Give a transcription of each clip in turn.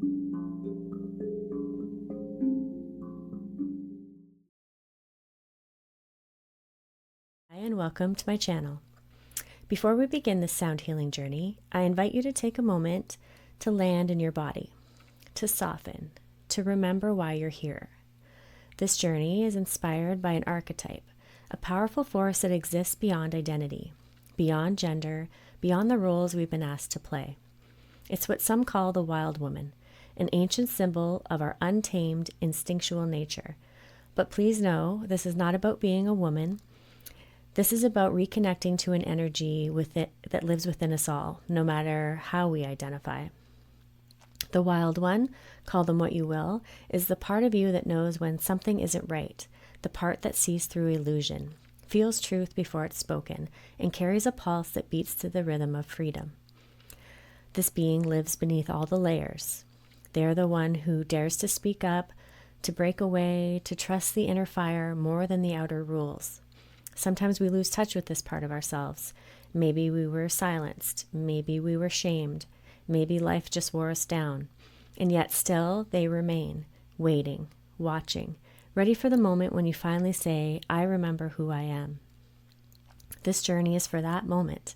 Hi, and welcome to my channel. Before we begin this sound healing journey, I invite you to take a moment to land in your body, to soften, to remember why you're here. This journey is inspired by an archetype, a powerful force that exists beyond identity, beyond gender, beyond the roles we've been asked to play. It's what some call the wild woman, an ancient symbol of our untamed, instinctual nature. But please know, this is not about being a woman. This is about reconnecting to an energy that lives within us all, no matter how we identify. The wild one, call them what you will, is the part of you that knows when something isn't right, the part that sees through illusion, feels truth before it's spoken, and carries a pulse that beats to the rhythm of freedom. This being lives beneath all the layers. They're the one who dares to speak up, to break away, to trust the inner fire more than the outer rules. Sometimes we lose touch with this part of ourselves. Maybe we were silenced. Maybe we were shamed. Maybe life just wore us down. And yet still they remain, waiting, watching, ready for the moment when you finally say, I remember who I am. This journey is for that moment.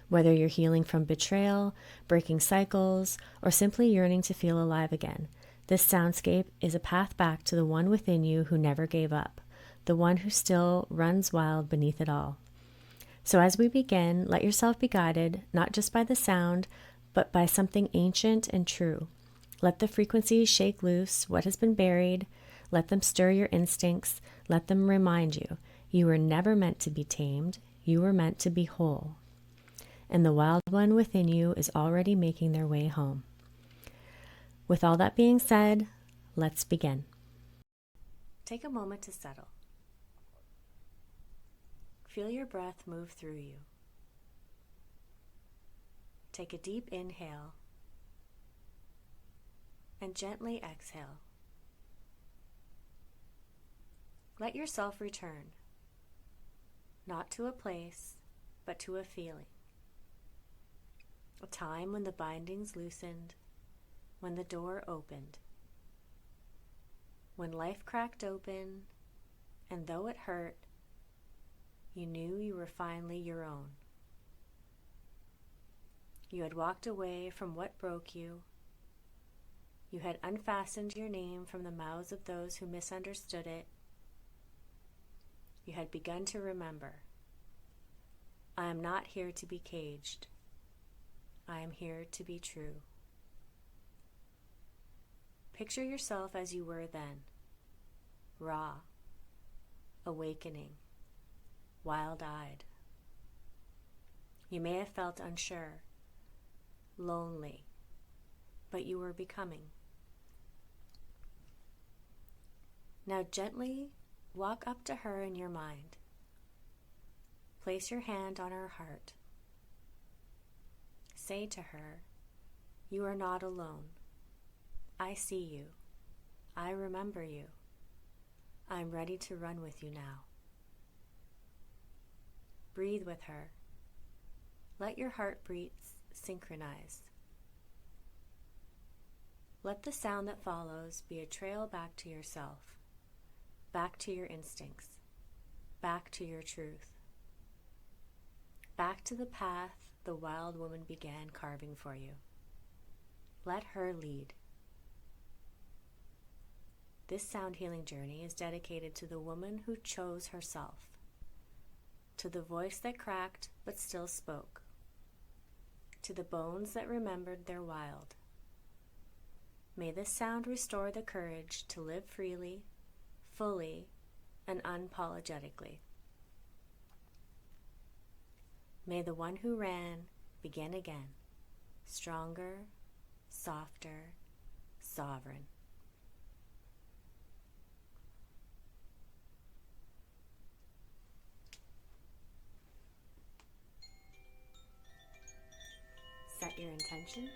Whether you're healing from betrayal, breaking cycles, or simply yearning to feel alive again, this soundscape is a path back to the one within you who never gave up, the one who still runs wild beneath it all. So as we begin, let yourself be guided, not just by the sound, but by something ancient and true. Let the frequencies shake loose what has been buried. Let them stir your instincts. Let them remind you, you were never meant to be tamed. You were meant to be whole. And the wild one within you is already making their way home. With all that being said, let's begin. Take a moment to settle. Feel your breath move through you. Take a deep inhale and gently exhale. Let yourself return, not to a place, but to a feeling. A time when the bindings loosened, when the door opened, when life cracked open, and though it hurt, you knew you were finally your own. You had walked away from what broke you. You had unfastened your name from the mouths of those who misunderstood it. You had begun to remember. I am not here to be caged. I am here to be true. Picture yourself as you were then, raw, awakening, wild-eyed. You may have felt unsure, lonely, but you were becoming. Now gently walk up to her in your mind. Place your hand on her heart. Say to her, you are not alone. I see you. I remember you. I'm ready to run with you now. Breathe with her. Let your heartbeats synchronize. Let the sound that follows be a trail back to yourself, back to your instincts, back to your truth, back to the path the wild woman began carving for you. Let her lead. This sound healing journey is dedicated to the woman who chose herself, to the voice that cracked but still spoke, to the bones that remembered their wild. May this sound restore the courage to live freely, fully, and unapologetically. May the one who ran begin again, stronger, softer, sovereign. Set your intention.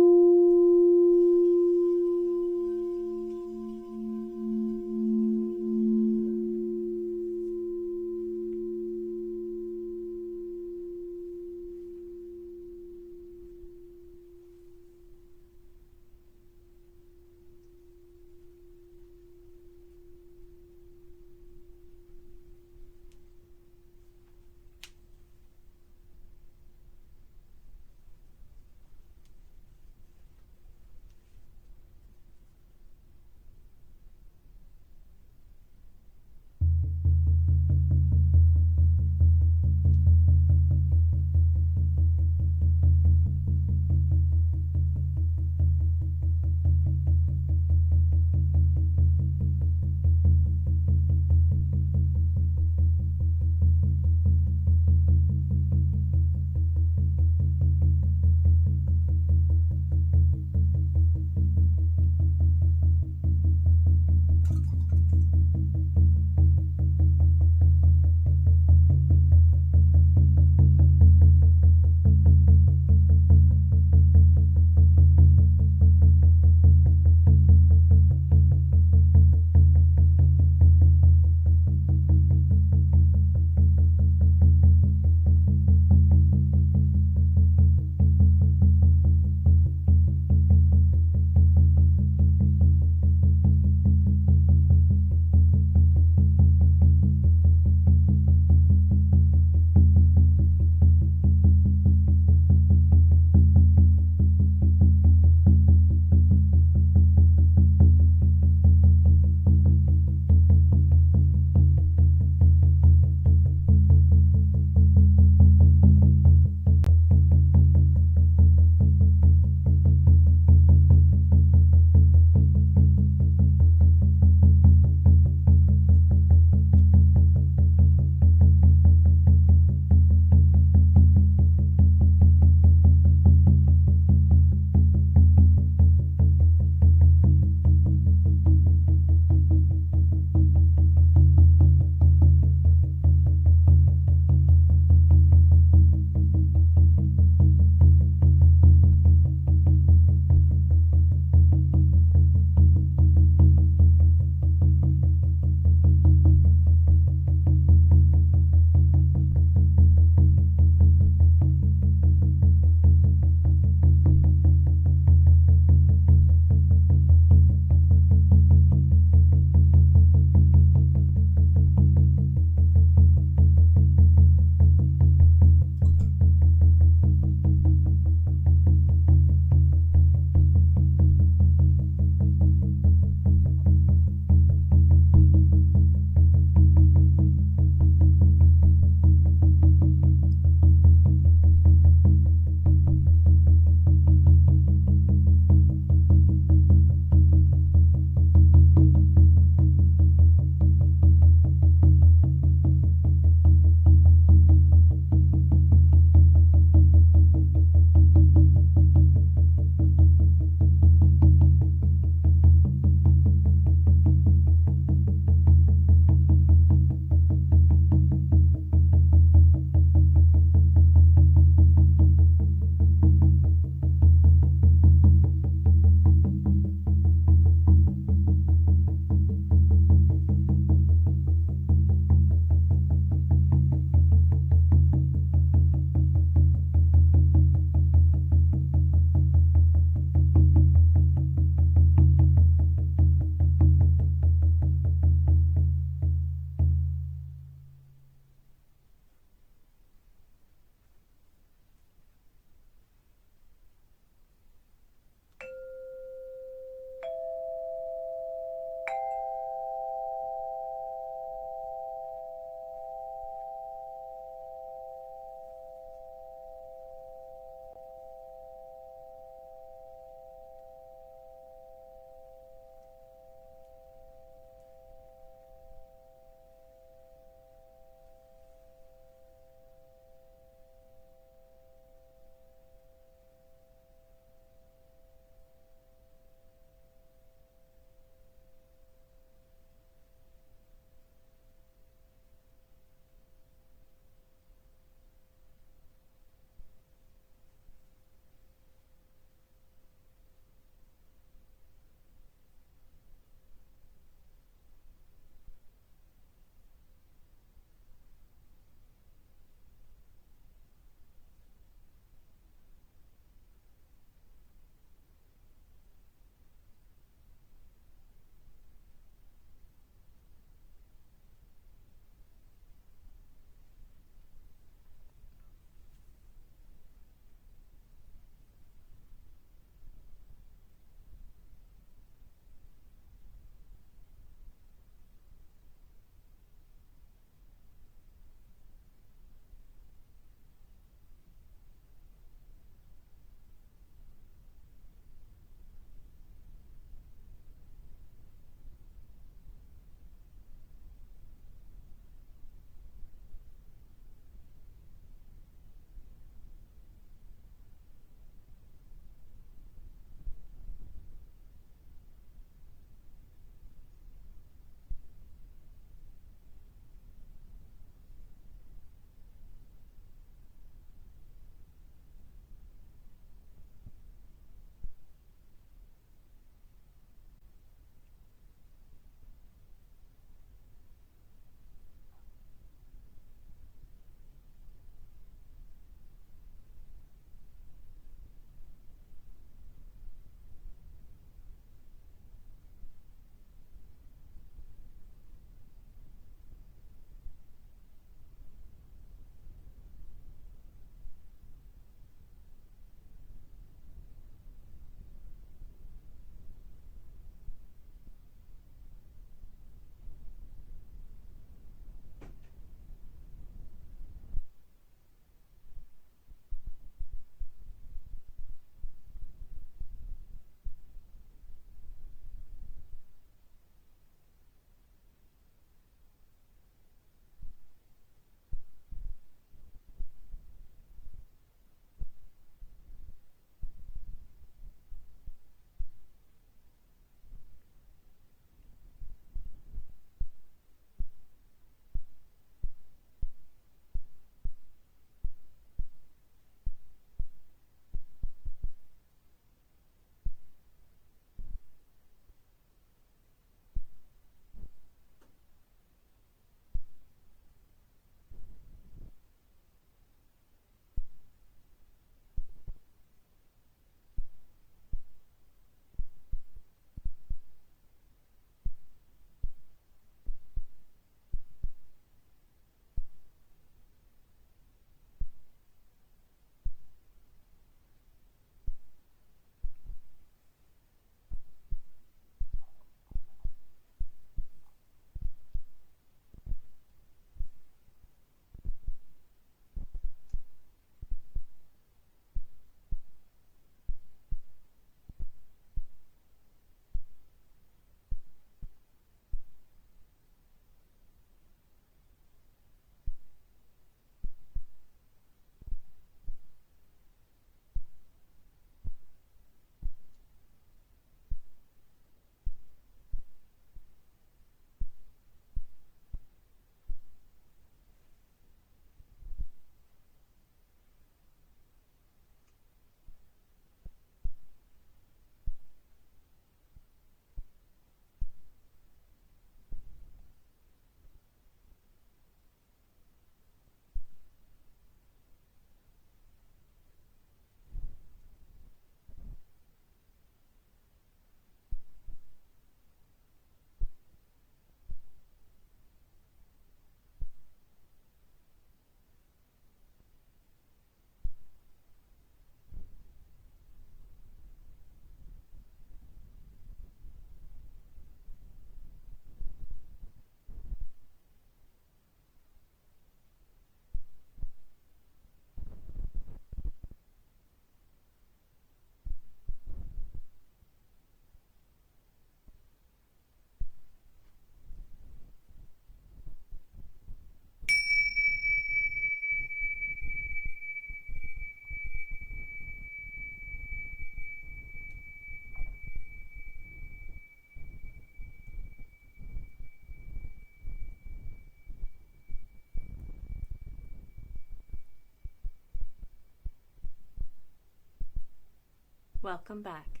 Welcome back.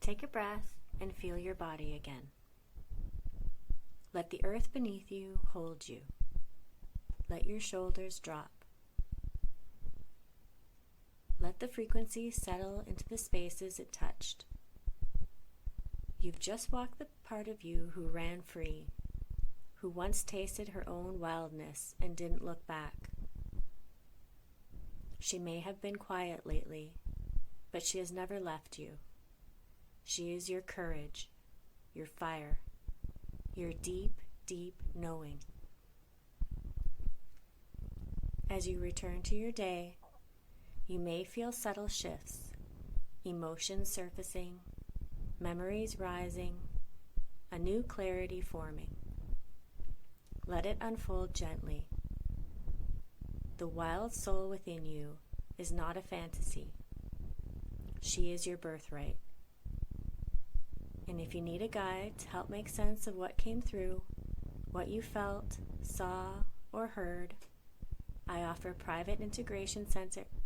Take a breath and feel your body again. Let the earth beneath you hold you. Let your shoulders drop. Let the frequency settle into the spaces it touched. You've just walked the part of you who ran free, who once tasted her own wildness and didn't look back. She may have been quiet lately, but she has never left you. She is your courage, your fire, your deep, deep knowing. As you return to your day, you may feel subtle shifts, emotions surfacing, memories rising, a new clarity forming. Let it unfold gently. The wild soul within you is not a fantasy. She is your birthright. And if you need a guide to help make sense of what came through, what you felt, saw, or heard, I offer private integration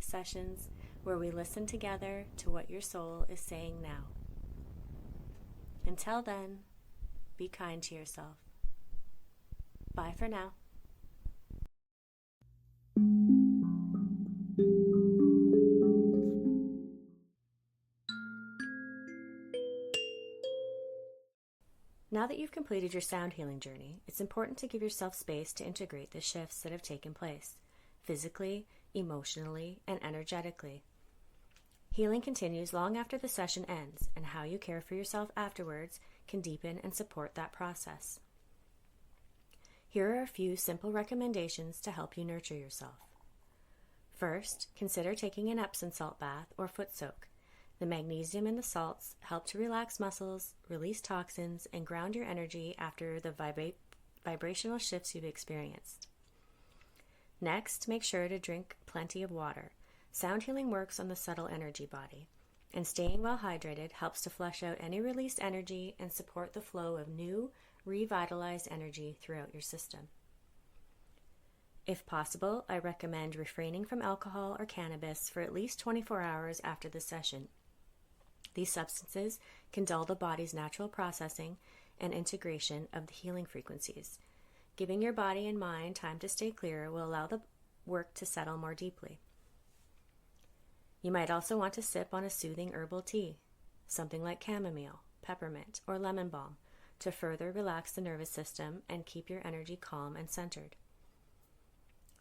sessions where we listen together to what your soul is saying now. Until then, be kind to yourself. Bye for now. Now that you've completed your sound healing journey, it's important to give yourself space to integrate the shifts that have taken place, physically, emotionally, and energetically. Healing continues long after the session ends, and how you care for yourself afterwards can deepen and support that process. Here are a few simple recommendations to help you nurture yourself. First, consider taking an Epsom salt bath or foot soak. The magnesium in the salts help to relax muscles, release toxins, and ground your energy after the vibrational shifts you've experienced. Next, make sure to drink plenty of water. Sound healing works on the subtle energy body, and staying well hydrated helps to flush out any released energy and support the flow of new, revitalized energy throughout your system. If possible, I recommend refraining from alcohol or cannabis for at least 24 hours after the session. These substances can dull the body's natural processing and integration of the healing frequencies. Giving your body and mind time to stay clear will allow the work to settle more deeply. You might also want to sip on a soothing herbal tea, something like chamomile, peppermint, or lemon balm, to further relax the nervous system and keep your energy calm and centered.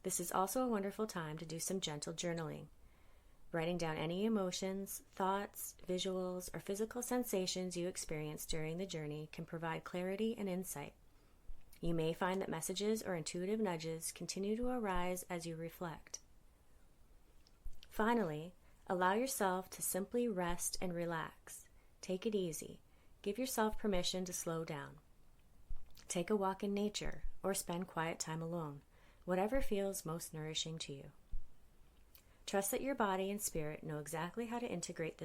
This is also a wonderful time to do some gentle journaling. Writing down any emotions, thoughts, visuals, or physical sensations you experience during the journey can provide clarity and insight. You may find that messages or intuitive nudges continue to arise as you reflect. Finally, allow yourself to simply rest and relax. Take it easy. Give yourself permission to slow down. Take a walk in nature or spend quiet time alone, whatever feels most nourishing to you. Trust that your body and spirit know exactly how to integrate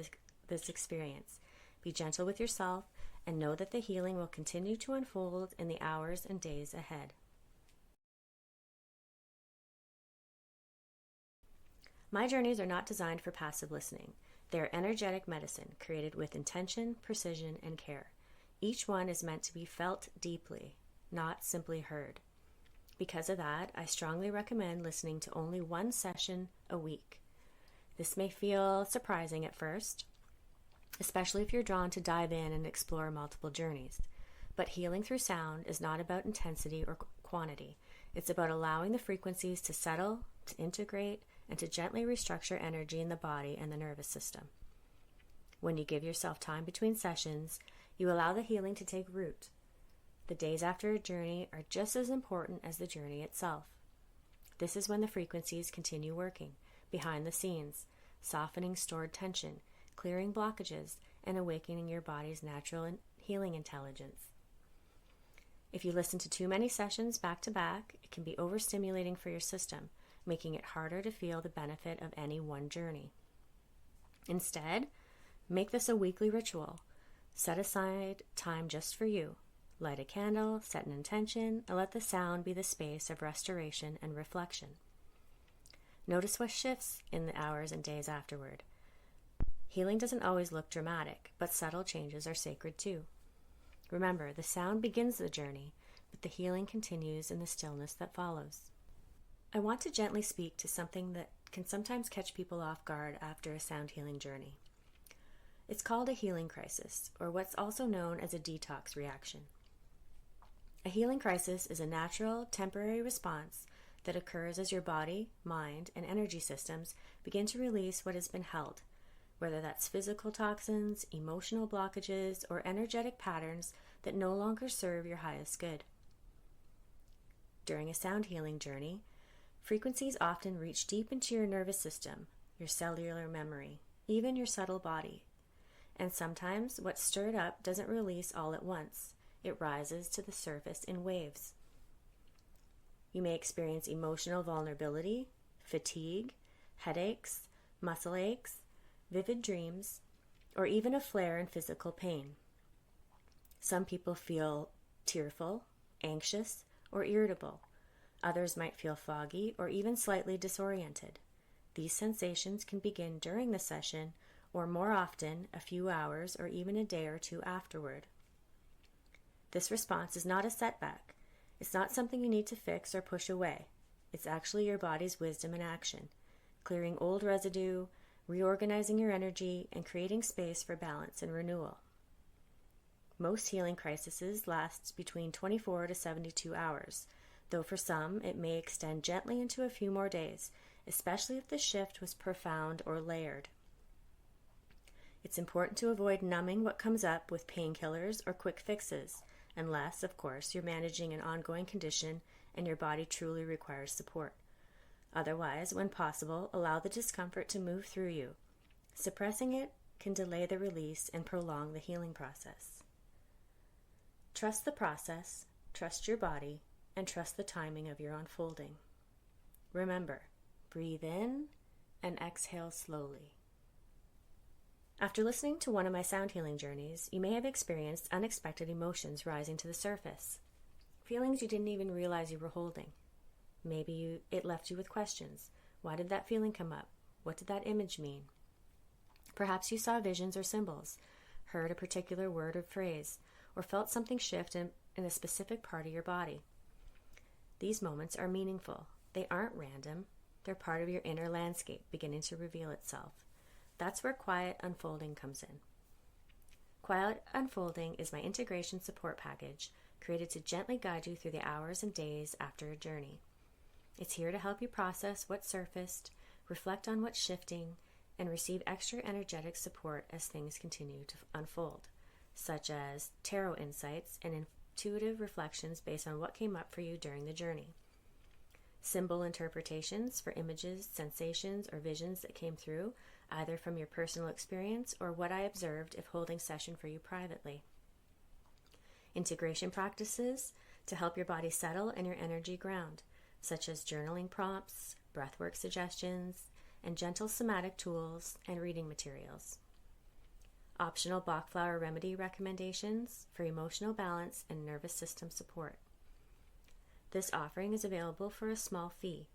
this experience. Be gentle with yourself and know that the healing will continue to unfold in the hours and days ahead. My journeys are not designed for passive listening. They are energetic medicine created with intention, precision, and care. Each one is meant to be felt deeply, not simply heard. Because of that, I strongly recommend listening to only one session a week. This may feel surprising at first, especially if you're drawn to dive in and explore multiple journeys. But healing through sound is not about intensity or quantity. It's about allowing the frequencies to settle, to integrate, and to gently restructure energy in the body and the nervous system. When you give yourself time between sessions, you allow the healing to take root. The days after a journey are just as important as the journey itself. This is when the frequencies continue working, behind the scenes, softening stored tension, clearing blockages, and awakening your body's natural and healing intelligence. If you listen to too many sessions back to back, it can be overstimulating for your system, making it harder to feel the benefit of any one journey. Instead, make this a weekly ritual. Set aside time just for you. Light a candle, set an intention, and let the sound be the space of restoration and reflection. Notice what shifts in the hours and days afterward. Healing doesn't always look dramatic, but subtle changes are sacred too. Remember, the sound begins the journey, but the healing continues in the stillness that follows. I want to gently speak to something that can sometimes catch people off guard after a sound healing journey. It's called a healing crisis, or what's also known as a detox reaction. A healing crisis is a natural, temporary response that occurs as your body, mind, and energy systems begin to release what has been held, whether that's physical toxins, emotional blockages, or energetic patterns that no longer serve your highest good. During a sound healing journey, frequencies often reach deep into your nervous system, your cellular memory, even your subtle body. And sometimes what's stirred up doesn't release all at once. It rises to the surface in waves. You may experience emotional vulnerability, fatigue, headaches, muscle aches, vivid dreams, or even a flare in physical pain. Some people feel tearful, anxious, or irritable. Others might feel foggy or even slightly disoriented. These sensations can begin during the session or more often a few hours or even a day or two afterward. This response is not a setback. It's not something you need to fix or push away. It's actually your body's wisdom in action, clearing old residue, reorganizing your energy, and creating space for balance and renewal. Most healing crises last between 24 to 72 hours, though for some it may extend gently into a few more days, especially if the shift was profound or layered. It's important to avoid numbing what comes up with painkillers or quick fixes, unless, of course, you're managing an ongoing condition and your body truly requires support. Otherwise, when possible, allow the discomfort to move through you. Suppressing it can delay the release and prolong the healing process. Trust the process, trust your body, and trust the timing of your unfolding. Remember, breathe in and exhale slowly. After listening to one of my sound healing journeys, you may have experienced unexpected emotions rising to the surface. Feelings you didn't even realize you were holding. Maybe it left you with questions. Why did that feeling come up? What did that image mean? Perhaps you saw visions or symbols, heard a particular word or phrase, or felt something shift in a specific part of your body. These moments are meaningful. They aren't random. They're part of your inner landscape beginning to reveal itself. That's where quiet unfolding comes in. Quiet Unfolding is my integration support package created to gently guide you through the hours and days after a journey. It's here to help you process what surfaced, reflect on what's shifting, and receive extra energetic support as things continue to unfold, such as tarot insights and intuitive reflections based on what came up for you during the journey. Symbol interpretations for images, sensations, or visions that came through, either from your personal experience or what I observed if holding session for you privately. Integration practices to help your body settle and your energy ground, such as journaling prompts, breathwork suggestions, and gentle somatic tools and reading materials. Optional Bach flower remedy recommendations for emotional balance and nervous system support. This offering is available for a small fee.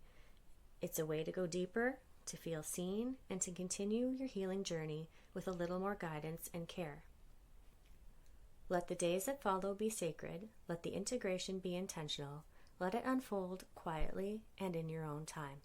It's a way to go deeper, to feel seen, and to continue your healing journey with a little more guidance and care. Let the days that follow be sacred. Let the integration be intentional. Let it unfold quietly and in your own time.